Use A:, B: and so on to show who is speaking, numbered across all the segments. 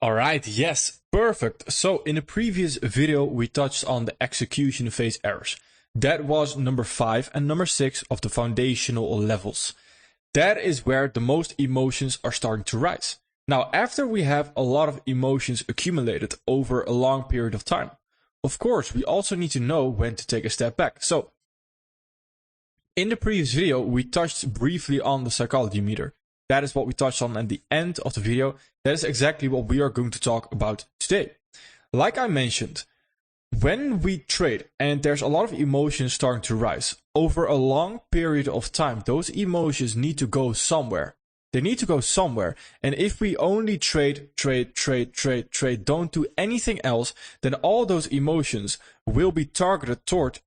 A: All right, yes, perfect. So in the previous video, we touched on the execution phase errors. That was number 5 and number 6 of the foundational levels. That is where the most emotions are starting to rise. Now, after we have a lot of emotions accumulated over a long period of time, of course, we also need to know when to take a step back. So in the previous video, we touched briefly on the psychology meter. That is what we touched on at the end of the video. That is exactly what we are going to talk about today. Like I mentioned, when we trade and there's a lot of emotions starting to rise over a long period of time, those emotions need to go somewhere. They need to go somewhere. And if we only trade, don't do anything else, then all those emotions will be targeted towards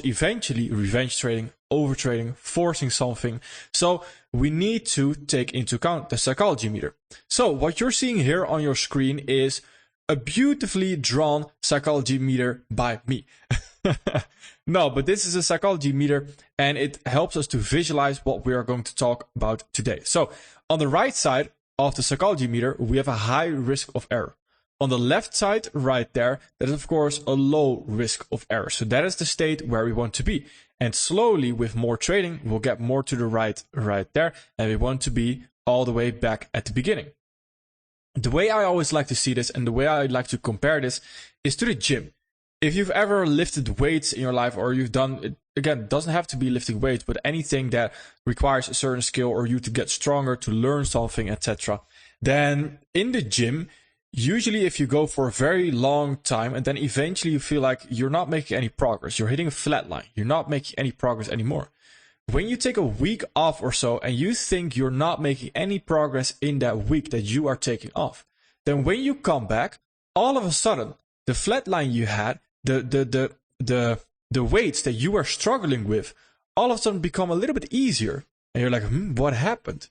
A: eventually revenge trading, overtrading, forcing something. So we need to take into account the psychology meter. So what you're seeing here on your screen is a beautifully drawn psychology meter by me. No, but this is a psychology meter and it helps us to visualize what we are going to talk about today. So on the right side of the psychology meter, we have a high risk of error. On the left side, right there, that is of course a low risk of error. So that is the state where we want to be. And slowly with more trading, we'll get more to the right there. And we want to be all the way back at the beginning. The way I always like to see this and the way I like to compare this is to the gym. If you've ever lifted weights in your life, or you've done it, again, it doesn't have to be lifting weights, but anything that requires a certain skill or you to get stronger, to learn something, etc. Then in the gym, usually if you go for a very long time and then eventually you feel like you're not making any progress, you're hitting a flat line, you're not making any progress anymore. When you take a week off or so and you think you're not making any progress in that week that you are taking off, then when you come back, all of a sudden, the flat line you had, the weights that you were struggling with, all of a sudden become a little bit easier. And you're like, what happened?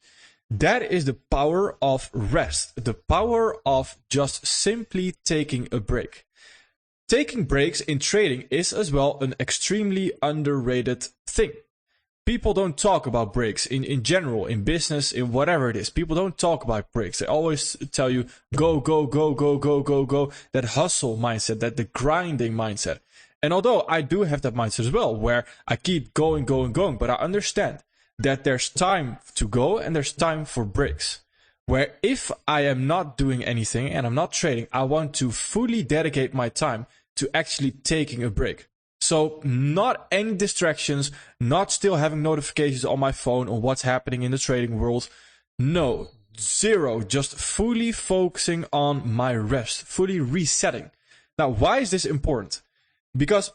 A: That is the power of rest, the power of just simply taking a break. Taking breaks in trading is as well an extremely underrated thing. People don't talk about breaks in general, in business, in whatever it is. People don't talk about breaks. They always tell you, go, go, go, go, go, go, go. That hustle mindset, that the grinding mindset. And although I do have that mindset as well, where I keep going, but I understand that there's time to go and there's time for breaks. Where if I am not doing anything and I'm not trading, I want to fully dedicate my time to actually taking a break. So not any distractions, not still having notifications on my phone on what's happening in the trading world. No, zero, just fully focusing on my rest, fully resetting. Now, why is this important? Because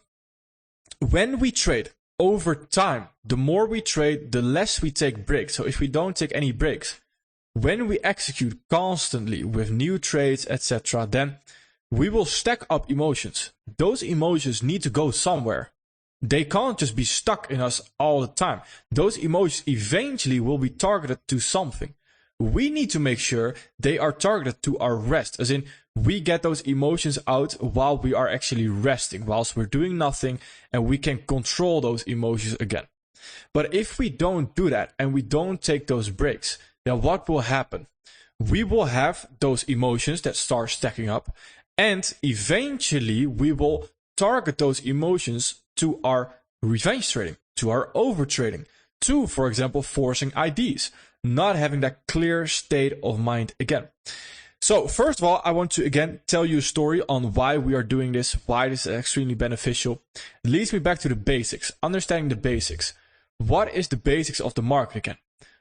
A: when we trade over time, the more we trade, the less we take breaks. So if we don't take any breaks, when we execute constantly with new trades, etc., then we will stack up emotions. Those emotions need to go somewhere. They can't just be stuck in us all the time. Those emotions eventually will be targeted to something. We need to make sure they are targeted to our rest, as in we get those emotions out while we are actually resting, whilst we're doing nothing, and we can control those emotions again. But if we don't do that and we don't take those breaks, then what will happen? We will have those emotions that start stacking up, and eventually we will target those emotions to our revenge trading, to our overtrading, to, for example, forcing IDs, not having that clear state of mind again. So first of all, I want to again tell you a story on why we are doing this, why this is extremely beneficial. It leads me back to the basics, understanding the basics. What is the basics of the market again?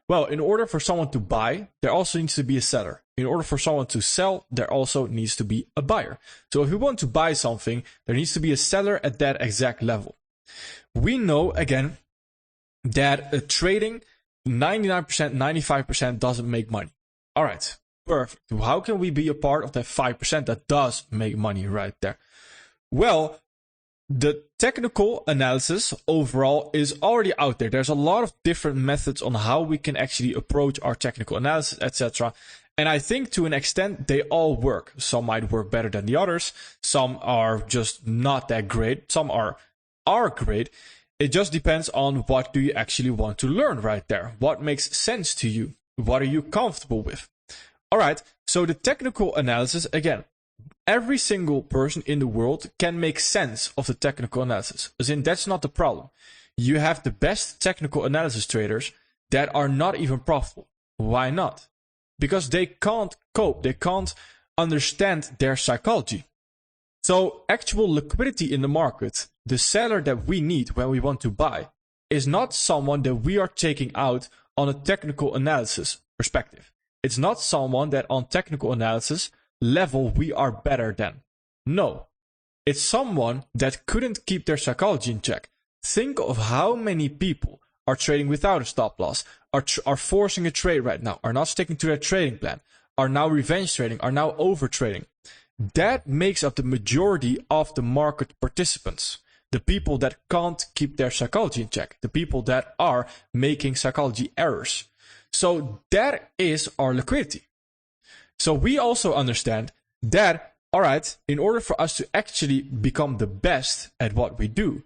A: Well, in order for someone to buy, there also needs to be a seller. In order for someone to sell, there also needs to be a buyer. So if we want to buy something, there needs to be a seller at that exact level. We know, again, that trading 99%, 95% doesn't make money. All right, perfect. How can we be a part of that 5% that does make money right there? Well, the technical analysis overall is already out there. There's a lot of different methods on how we can actually approach our technical analysis, etc. And I think to an extent, they all work. Some might work better than the others. Some are just not that great. Some are great. It just depends on what do you actually want to learn right there. What makes sense to you? What are you comfortable with? All right, so the technical analysis, again, every single person in the world can make sense of the technical analysis. As in, that's not the problem. You have the best technical analysis traders that are not even profitable. Why not? Because they can't cope. They can't understand their psychology. So actual liquidity in the market, the seller that we need when we want to buy, is not someone that we are taking out on a technical analysis perspective. It's not someone that on technical analysis level we are better than. No. It's someone that couldn't keep their psychology in check. Think of how many people are trading without a stop loss, are forcing a trade right now, are not sticking to their trading plan, are now revenge trading, are now over trading. That makes up the majority of the market participants. The people that can't keep their psychology in check. The people that are making psychology errors. So that is our liquidity. So we also understand that, all right, in order for us to actually become the best at what we do,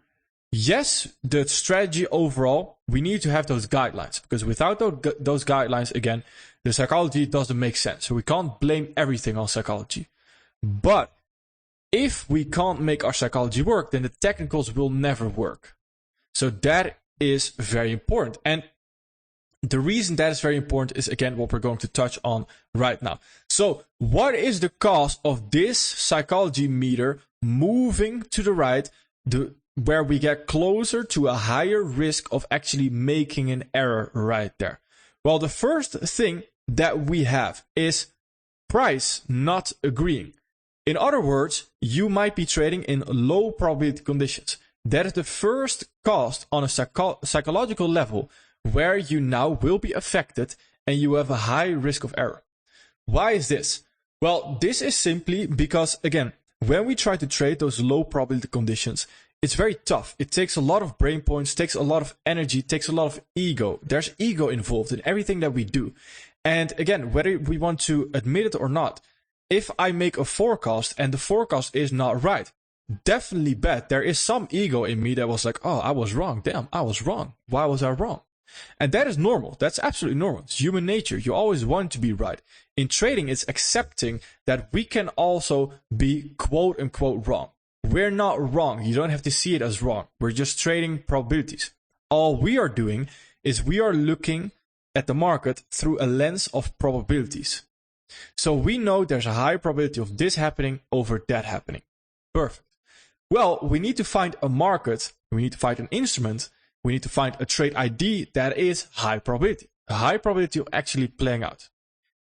A: yes, the strategy overall, we need to have those guidelines, because without those guidelines, again, the psychology doesn't make sense. So we can't blame everything on psychology. But if we can't make our psychology work, then the technicals will never work. So that is very important. And the reason that is very important is, again, what we're going to touch on right now. So what is the cause of this psychology meter moving to the right, where we get closer to a higher risk of actually making an error right there? Well, the first thing that we have is price not agreeing. In other words, you might be trading in low probability conditions. That is the first cause on a psychological level where you now will be affected and you have a high risk of error. Why is this? Well, this is simply because, again, when we try to trade those low probability conditions, it's very tough. It takes a lot of brain points, takes a lot of energy, takes a lot of ego. There's ego involved in everything that we do. And again, whether we want to admit it or not, if I make a forecast and the forecast is not right, definitely bet there is some ego in me that was like, oh, I was wrong. Damn, I was wrong. Why was I wrong? And that is normal. That's absolutely normal. It's human nature. You always want to be right. In trading, it's accepting that we can also be quote unquote wrong. We're not wrong. You don't have to see it as wrong. We're just trading probabilities. All we are doing is we are looking at the market through a lens of probabilities. So we know there's a high probability of this happening over that happening. Perfect. Well, we need to find a market. We need to find an instrument. We need to find a trade ID that is high probability. A high probability of actually playing out.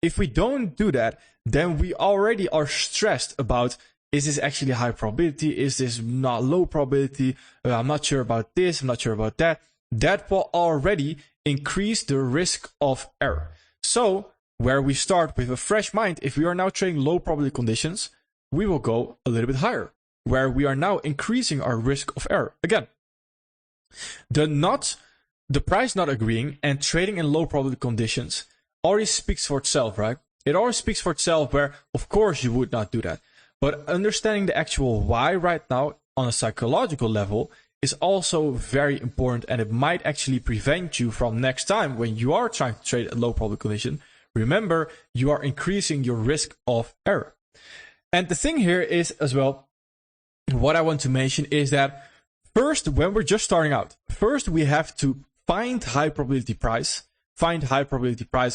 A: If we don't do that, then we already are stressed about, is this actually high probability? Is this not low probability? I'm not sure about this. I'm not sure about that. That will already increase the risk of error. So where we start with a fresh mind, if we are now trading low probability conditions, we will go a little bit higher, where we are now increasing our risk of error. Again, the price not agreeing and trading in low probability conditions already speaks for itself, right? It always speaks for itself, where of course you would not do that. But understanding the actual why right now on a psychological level is also very important, and it might actually prevent you from next time when you are trying to trade a low probability condition. Remember, you are increasing your risk of error. And the thing here is as well, what I want to mention is that first, when we're just starting out, first we have to find high probability price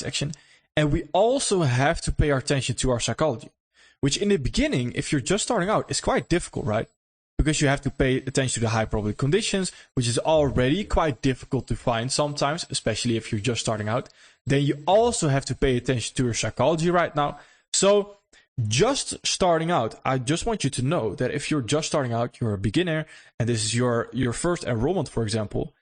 A: action, and we also have to pay our attention to our psychology, which in the beginning, if you're just starting out, is quite difficult, right? Because you have to pay attention to the high probability conditions, which is already quite difficult to find sometimes, especially if you're just starting out. Then you also have to pay attention to your psychology right now. So just starting out, I just want you to know that if you're just starting out, you're a beginner, and this is your first enrollment, for example,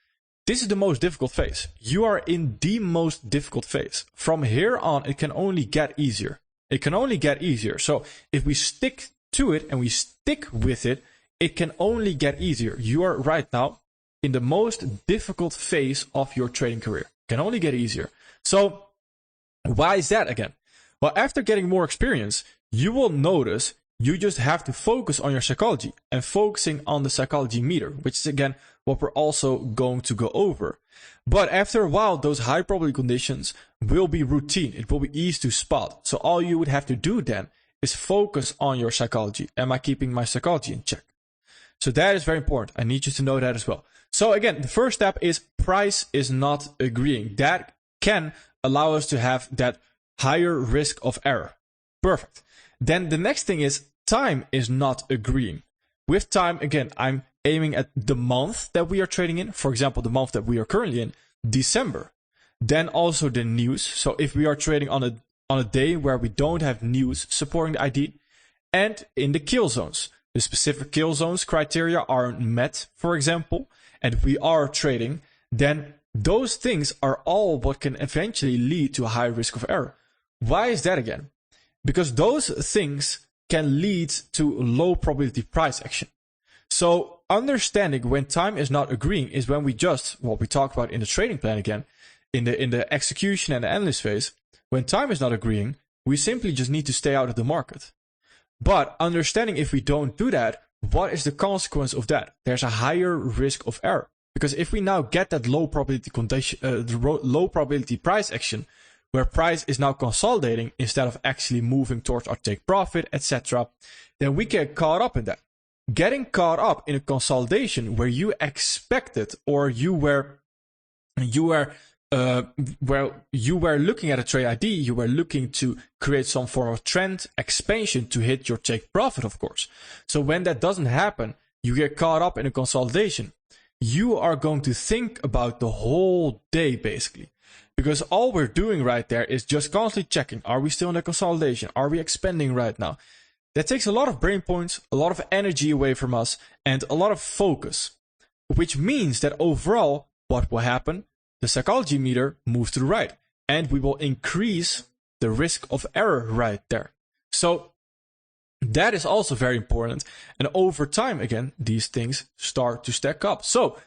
A: this is the most difficult phase. You are in the most difficult phase. From here on, it can only get easier. It can only get easier. So if we stick to it and we stick with it, it can only get easier. You are right now in the most difficult phase of your trading career. It can only get easier. So why is that again? Well, after getting more experience, you will notice You just have to focus on your psychology and focusing on the psychology meter, which is again what we're also going to go over. But after a while, those high probability conditions will be routine. It will be easy to spot. So all you would have to do then is focus on your psychology. Am I keeping my psychology in check? So that is very important. I need you to know that as well. So again, the first step is price is not agreeing. That can allow us to have that higher risk of error. Perfect. Then the next thing is time is not agreeing. With time, again, I'm aiming at the month that we are trading in. For example, the month that we are currently in, December. Then also the news. So if we are trading on a day where we don't have news supporting the ID, and in the kill zones. The specific kill zones criteria aren't met, for example, and we are trading, then those things are all what can eventually lead to a high risk of error. Why is that again? Because those things can lead to low probability price action. So understanding when time is not agreeing is when we just, what we talked about in the trading plan again, in the execution and the analyst phase, when time is not agreeing, we simply just need to stay out of the market. But understanding if we don't do that, what is the consequence of that? There's a higher risk of error. Because if we now get that low probability low probability price action, where price is now consolidating instead of actually moving towards our take profit, etc., then we get caught up in that. Getting caught up in a consolidation where you expected or you were looking at a trade ID, you were looking to create some form of trend expansion to hit your take profit, of course. So when that doesn't happen, you get caught up in a consolidation. You are going to think about the whole day, basically. Because all we're doing right there is just constantly checking, are we still in a consolidation? Are we expanding right now? That takes a lot of brain points, a lot of energy away from us, and a lot of focus. Which means that overall, what will happen? The psychology meter moves to the right, and we will increase the risk of error right there. So that is also very important. And over time, again, these things start to stack up. So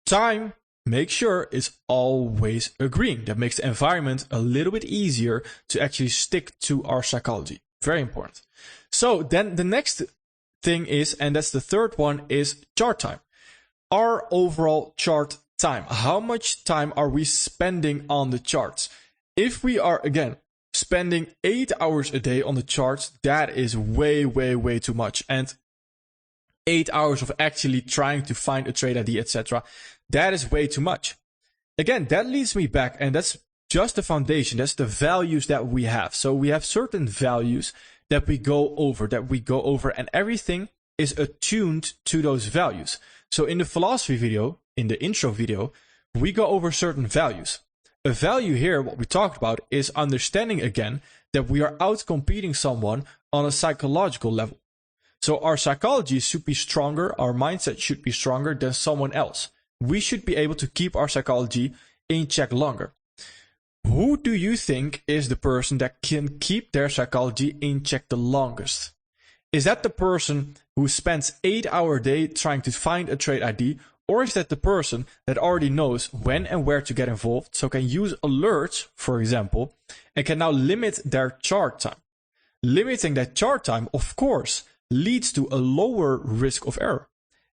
A: time, make sure it's always agreeing. That makes the environment a little bit easier to actually stick to our psychology. Very important. So then the next thing is, and that's the third one, is chart time. Our overall chart time. How much time are we spending on the charts? If we are, again, spending 8 hours a day on the charts, that is way, way, way too much. And 8 hours of actually trying to find a trade ID, etc., that is way too much. Again, that leads me back, and that's just the foundation. That's the values that we have. So we have certain values that we go over, and everything is attuned to those values. So in the philosophy video, in the intro video, we go over certain values. A value here, what we talked about, is understanding again that we are outcompeting someone on a psychological level. So our psychology should be stronger, our mindset should be stronger than someone else. We should be able to keep our psychology in check longer. Who do you think is the person that can keep their psychology in check the longest? Is that the person who spends 8 hours a day trying to find a trade ID? Or is that the person that already knows when and where to get involved, so can use alerts, for example, and can now limit their chart time? Limiting that chart time, of course, leads to a lower risk of error.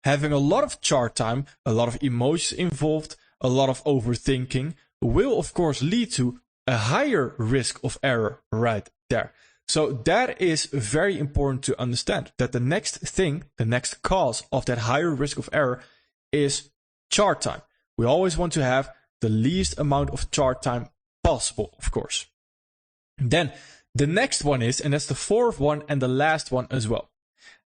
A: Having a lot of chart time, a lot of emotions involved, a lot of overthinking will, of course, lead to a higher risk of error right there. So that is very important to understand, that the next thing, the next cause of that higher risk of error is chart time. We always want to have the least amount of chart time possible, of course. Then the next one is, and that's the fourth one and the last one as well.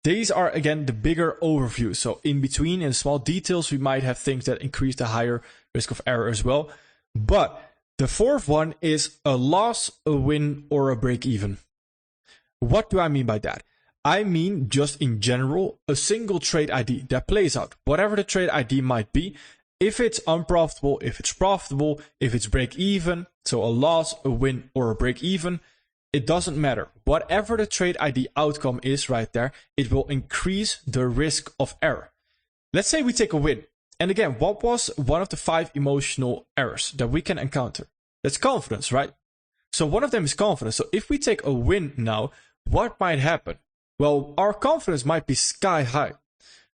A: These are, again, the bigger overview. So in between, in small details, we might have things that increase the higher risk of error as well. But the fourth one is a loss, a win, or a break even. What do I mean by that? I mean, just in general, a single trade ID that plays out, whatever the trade ID might be. If it's unprofitable, if it's profitable, if it's break even, so a loss, a win, or a break even, it doesn't matter. Whatever the trade ID outcome is right there, it will increase the risk of error. Let's say we take a win. And again, what was one of the 5 emotional errors that we can encounter? That's confidence, right? So one of them is confidence. So if we take a win now, what might happen? Well, our confidence might be sky high.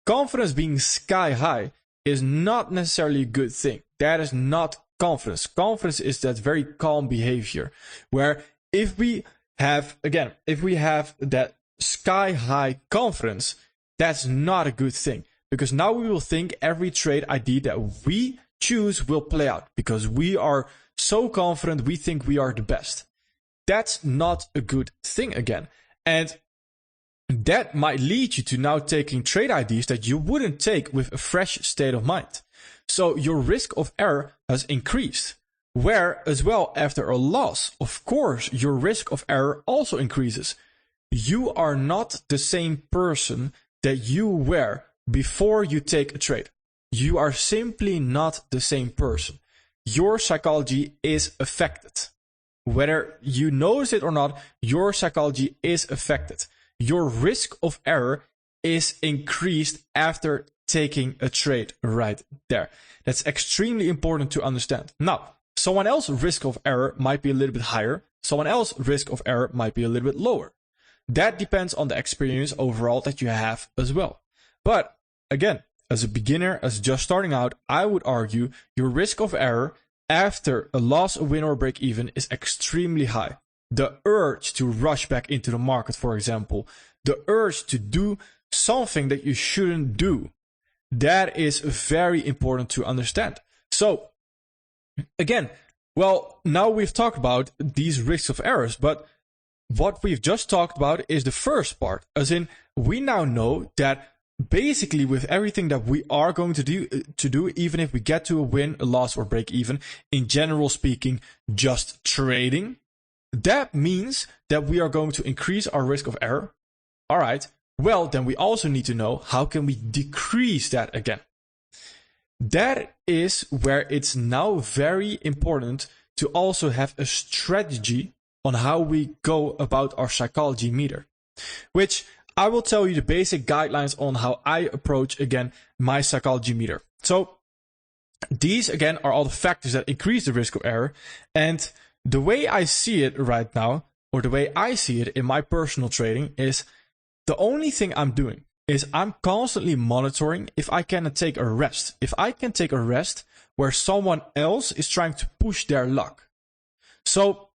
A: Confidence being sky high is not necessarily a good thing. That is not confidence. Confidence is that very calm behavior where if we have that sky high confidence, that's not a good thing, because now we will think every trade idea that we choose will play out because we are so confident we think we are the best. That's not a good thing again. And that might lead you to now taking trade ideas that you wouldn't take with a fresh state of mind. So your risk of error has increased. Where as well, after a loss, of course, your risk of error also increases. You are not the same person that you were before you take a trade. You are simply not the same person. Your psychology is affected. Whether you notice it or not, your psychology is affected. Your risk of error is increased after taking a trade right there. That's extremely important to understand. Now, someone else's risk of error might be a little bit higher. Someone else's risk of error might be a little bit lower. That depends on the experience overall that you have as well. But again, as a beginner, as just starting out, I would argue your risk of error after a loss, a win, or a break even is extremely high. The urge to rush back into the market, for example, the urge to do something that you shouldn't do, that is very important to understand. So again, well, now we've talked about these risks of errors, but what we've just talked about is the first part, as in we now know that basically with everything that we are going to do, even if we get to a win, a loss, or break even, in general speaking, just trading, that means that we are going to increase our risk of error. All right. Well, then we also need to know how can we decrease that again. That is where it's now very important to also have a strategy on how we go about our psychology meter, which I will tell you the basic guidelines on how I approach, again, my psychology meter. So these, again, are all the factors that increase the risk of error. And the way I see it right now, or the way I see it in my personal trading, is the only thing I'm doing is I'm constantly monitoring if I can take a rest. If I can take a rest where someone else is trying to push their luck. So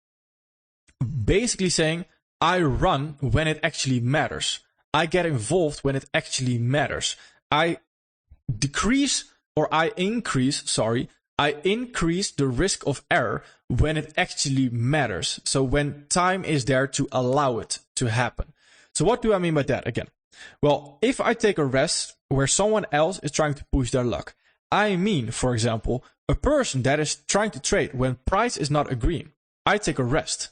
A: basically saying, I run when it actually matters. I get involved when it actually matters. I increase the risk of error when it actually matters. So when time is there to allow it to happen. So what do I mean by that again? Well, if I take a rest where someone else is trying to push their luck, I mean, for example, a person that is trying to trade when price is not agreeing, I take a rest.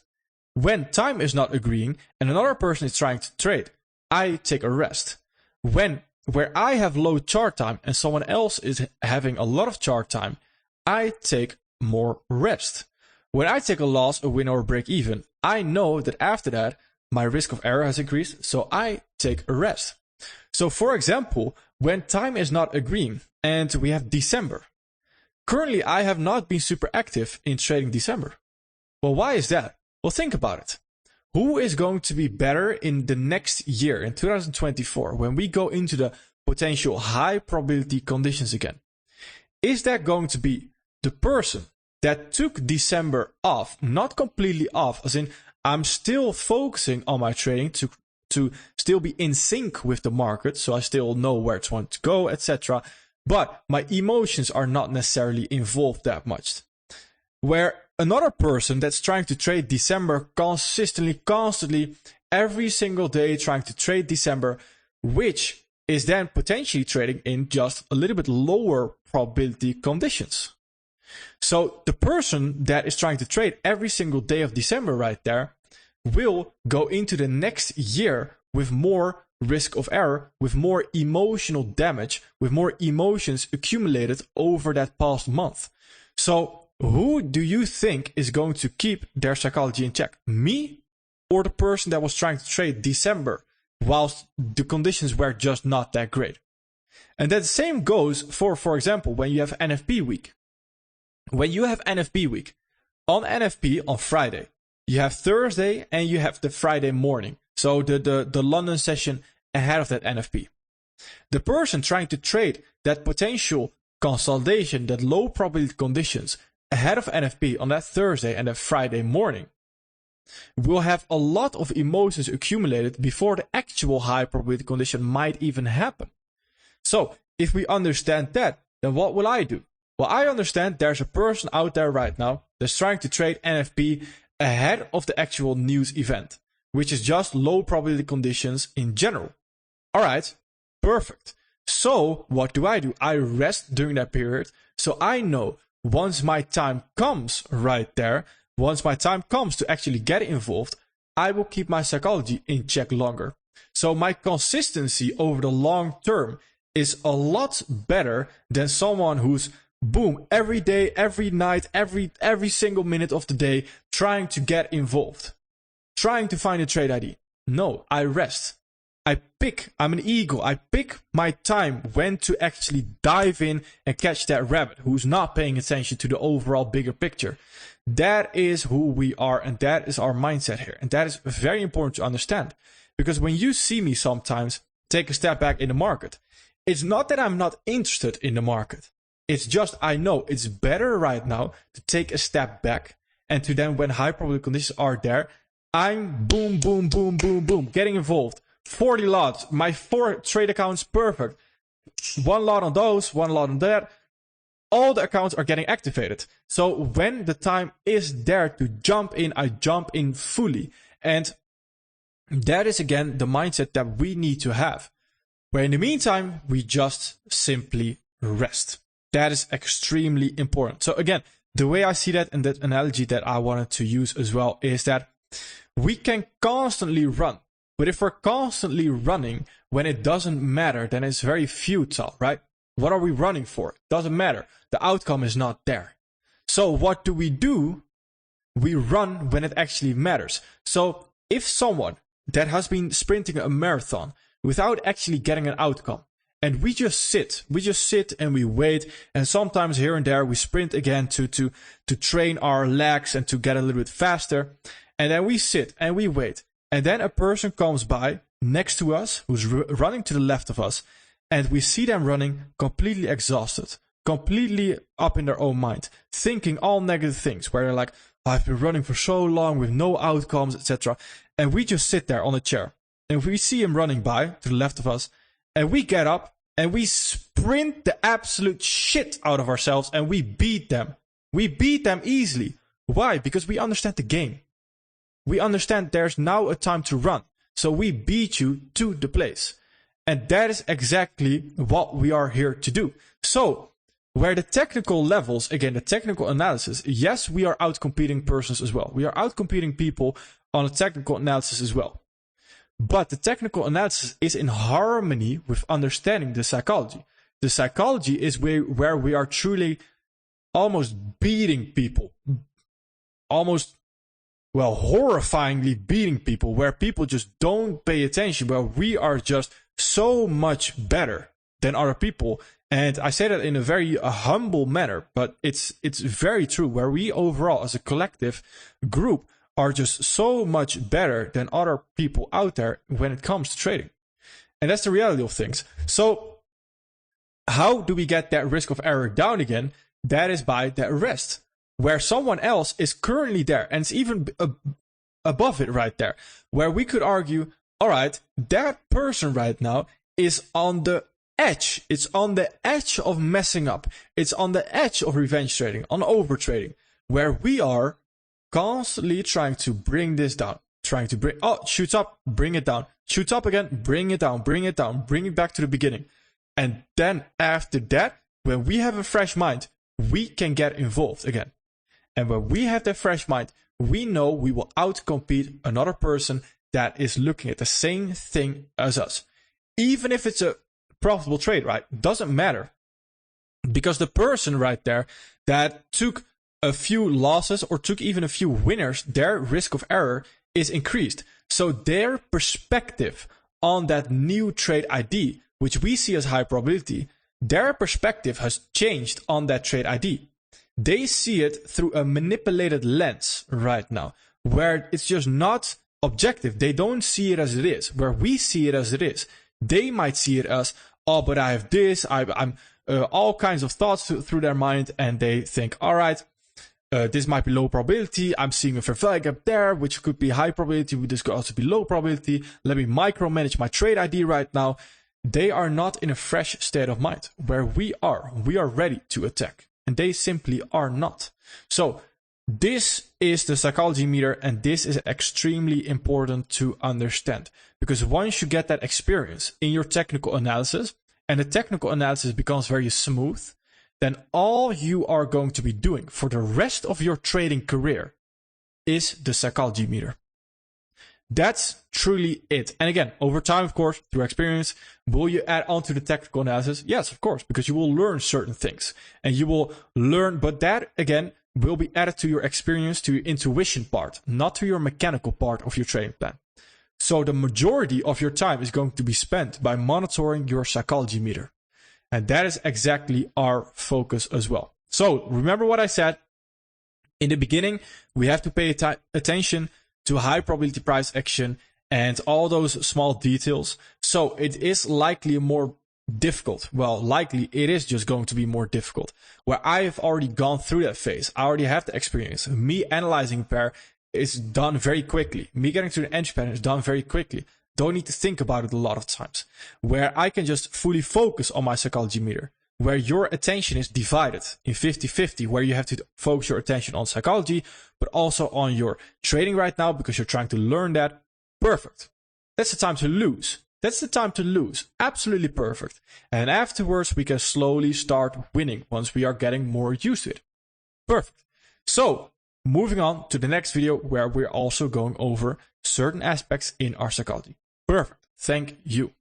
A: When time is not agreeing and another person is trying to trade, I take a rest. Where I have low chart time and someone else is having a lot of chart time, I take more rest. When I take a loss, a win, or a break even, I know that after that, my risk of error has increased, so I take a rest. So for example, when time is not agreeing and we have December, currently I have not been super active in trading December. Well, why is that? Well, think about it. Who is going to be better in the next year, in 2024, when we go into the potential high probability conditions again? Is that going to be the person that took December off, not completely off, as in I'm still focusing on my trading to still be in sync with the market, so I still know where it's want to go, etc. But my emotions are not necessarily involved that much. Where another person that's trying to trade December constantly, every single day trying to trade December, which is then potentially trading in just a little bit lower probability conditions. So the person that is trying to trade every single day of December right there will go into the next year with more risk of error, with more emotional damage, with more emotions accumulated over that past month. So who do you think is going to keep their psychology in check? Me or the person that was trying to trade December whilst the conditions were just not that great? And that same goes for example, when you have NFP week. When you have NFP week, on NFP on Friday, you have Thursday and you have the Friday morning. So the London session ahead of that NFP. The person trying to trade that potential consolidation, that low probability conditions ahead of NFP on that Thursday and that Friday morning will have a lot of emotions accumulated before the actual high probability condition might even happen. So if we understand that, then what will I do? Well, I understand there's a person out there right now that's trying to trade NFP ahead of the actual news event, which is just low probability conditions in general. All right, perfect. So what do? I rest during that period. So I know once my time comes right there, once my time comes to actually get involved, I will keep my psychology in check longer. So my consistency over the long term is a lot better than someone who's boom every day, every night, every single minute of the day trying to get involved, trying to find a trade ID. No, I rest. I'm an eagle. I pick my time when to actually dive in and catch that rabbit who's not paying attention to the overall bigger picture. That is who we are, and that is our mindset here. And that is very important to understand. Because when you see me sometimes take a step back in the market, it's not that I'm not interested in the market. It's just I know it's better right now to take a step back and to then when high probability conditions are there, I'm boom, boom, boom, boom, boom, getting involved. 40 lots, my 4 trade accounts, perfect. 1 lot on those, 1 lot on that. All the accounts are getting activated. So when the time is there to jump in, I jump in fully. And that is again the mindset that we need to have. Where in the meantime, we just simply rest. That is extremely important. So again, the way I see that and that analogy that I wanted to use as well is that we can constantly run. But if we're constantly running when it doesn't matter, then it's very futile, right? What are we running for? It doesn't matter. The outcome is not there. So what do? We run when it actually matters. So if someone that has been sprinting a marathon without actually getting an outcome, and we just sit and we wait, and sometimes here and there we sprint again to train our legs and to get a little bit faster, and then we sit and we wait. And then a person comes by next to us who's running to the left of us, and we see them running completely exhausted, completely up in their own mind, thinking all negative things where they're like, I've been running for so long with no outcomes, etc. And we just sit there on a chair and we see him running by to the left of us, and we get up and we sprint the absolute shit out of ourselves and we beat them. We beat them easily. Why? Because we understand the game. We understand there's now a time to run. So we beat you to the place. And that is exactly what we are here to do. So where the technical levels, again, the technical analysis, yes, we are outcompeting persons as well. We are outcompeting people on a technical analysis as well. But the technical analysis is in harmony with understanding the psychology. The psychology is where we are truly almost beating people. Almost, well, horrifyingly beating people, where people just don't pay attention, where we are just so much better than other people. And I say that in a very humble manner, but it's very true, where we overall as a collective group are just so much better than other people out there when it comes to trading. And that's the reality of things. So how do we get that risk of error down again? That is by that rest, where someone else is currently there, and it's even above it right there, where we could argue, all right, that person right now is on the edge. It's on the edge of messing up. It's on the edge of revenge trading, on over trading, where we are constantly trying to bring this down, shoots up, bring it down, shoots up again, bring it down, bring it down, bring it back to the beginning. And then after that, when we have a fresh mind, we can get involved again. And when we have that fresh mind, we know we will outcompete another person that is looking at the same thing as us. Even if it's a profitable trade, right? Doesn't matter. Because the person right there that took a few losses or took even a few winners, their risk of error is increased. So their perspective on that new trade ID, which we see as high probability, their perspective has changed on that trade ID. They see it through a manipulated lens right now, where it's just not objective. They don't see it as it is, where we see it as it is. They might see it as, oh, but I have this, I'm all kinds of thoughts through their mind, and they think, all right, this might be low probability. I'm seeing a fair value gap there, which could be high probability. This could also be low probability. Let me micromanage my trade ID right now. They are not in a fresh state of mind where we are. We are ready to attack, and they simply are not. So this is the psychology meter, and this is extremely important to understand, because once you get that experience in your technical analysis, and the technical analysis becomes very smooth, then all you are going to be doing for the rest of your trading career is the psychology meter. That's truly it. And again, over time, of course, through experience, will you add on to the technical analysis? Yes, of course, because you will learn certain things, and you will learn, but that again will be added to your experience, to your intuition part, not to your mechanical part of your trading plan. So the majority of your time is going to be spent by monitoring your psychology meter. And that is exactly our focus as well. So remember what I said in the beginning, we have to pay attention to high probability price action and all those small details. So it is likely more difficult. Well, likely it is just going to be more difficult, where I have already gone through that phase. I already have the experience. Me analyzing a pair is done very quickly. Me getting to the entry pattern is done very quickly. Don't need to think about it a lot of times, where I can just fully focus on my psychology meter, where your attention is divided in 50-50, where you have to focus your attention on psychology, but also on your trading right now, because you're trying to learn that. Perfect. That's the time to lose. That's the time to lose. Absolutely perfect. And afterwards, we can slowly start winning once we are getting more used to it. Perfect. So moving on to the next video, where we're also going over certain aspects in our psychology. Perfect. Thank you.